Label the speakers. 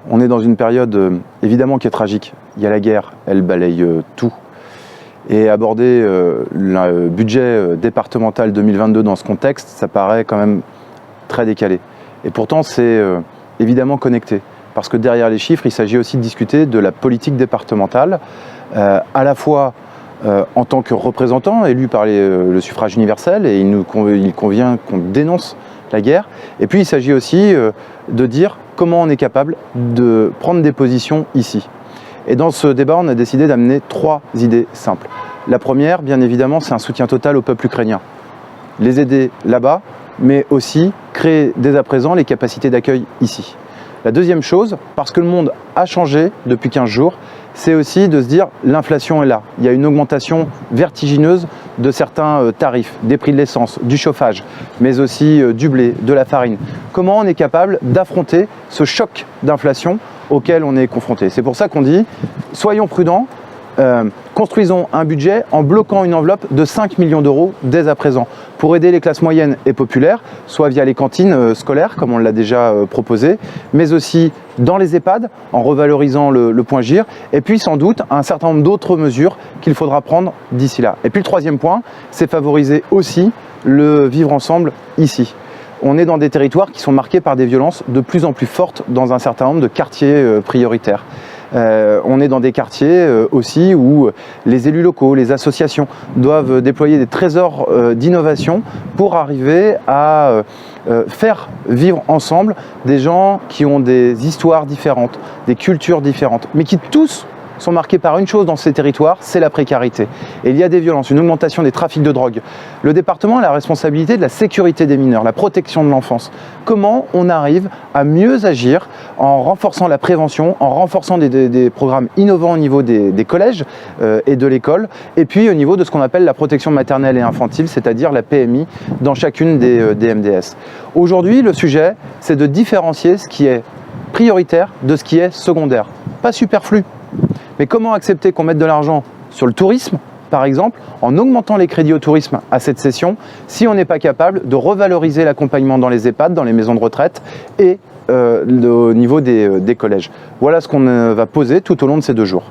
Speaker 1: On est dans une période évidemment qui est tragique. Il y a la guerre, elle balaye tout. Et aborder le budget départemental 2022 dans ce contexte, ça paraît quand même très décalé. Et pourtant, c'est évidemment connecté. Parce que derrière les chiffres, il s'agit aussi de discuter de la politique départementale, à la fois en tant que représentant élu par le suffrage universel, et il convient qu'on dénonce la guerre. Et puis il s'agit aussi de dire comment on est capable de prendre des positions ici. Et dans ce débat, on a décidé d'amener 3 idées simples. La première, bien évidemment, c'est un soutien total au peuple ukrainien. Les aider là-bas, mais aussi créer dès à présent les capacités d'accueil ici. La deuxième chose, parce que le monde a changé depuis 15 jours, c'est aussi de se dire l'inflation est là. Il y a une augmentation vertigineuse de certains tarifs, des prix de l'essence, du chauffage, mais aussi du blé, de la farine. Comment on est capable d'affronter ce choc d'inflation auquel on est confronté? C'est pour ça qu'on dit, soyons prudents, construisons un budget en bloquant une enveloppe de 5 millions d'euros dès à présent pour aider les classes moyennes et populaires, soit via les cantines scolaires, comme on l'a déjà proposé, mais aussi dans les EHPAD, en revalorisant le point GIR, et puis sans doute un certain nombre d'autres mesures qu'il faudra prendre d'ici là. Et puis le troisième point, c'est favoriser aussi le vivre ensemble ici. On est dans des territoires qui sont marqués par des violences de plus en plus fortes dans un certain nombre de quartiers prioritaires. On est dans des quartiers aussi où les élus locaux, les associations doivent déployer des trésors d'innovation pour arriver à faire vivre ensemble des gens qui ont des histoires différentes, des cultures différentes, mais qui tous sont marqués par une chose dans ces territoires, c'est la précarité. Et il y a des violences, une augmentation des trafics de drogue. Le département a la responsabilité de la sécurité des mineurs, la protection de l'enfance. Comment on arrive à mieux agir en renforçant la prévention, en renforçant des programmes innovants au niveau des collèges et de l'école, et puis au niveau de ce qu'on appelle la protection maternelle et infantile, c'est-à-dire la PMI dans chacune des MDS. Aujourd'hui, le sujet, c'est de différencier ce qui est prioritaire de ce qui est secondaire. Pas superflu. Mais comment accepter qu'on mette de l'argent sur le tourisme, par exemple, en augmentant les crédits au tourisme à cette session, si on n'est pas capable de revaloriser l'accompagnement dans les EHPAD, dans les maisons de retraite et au niveau des collèges. Voilà ce qu'on va poser tout au long de ces 2 jours.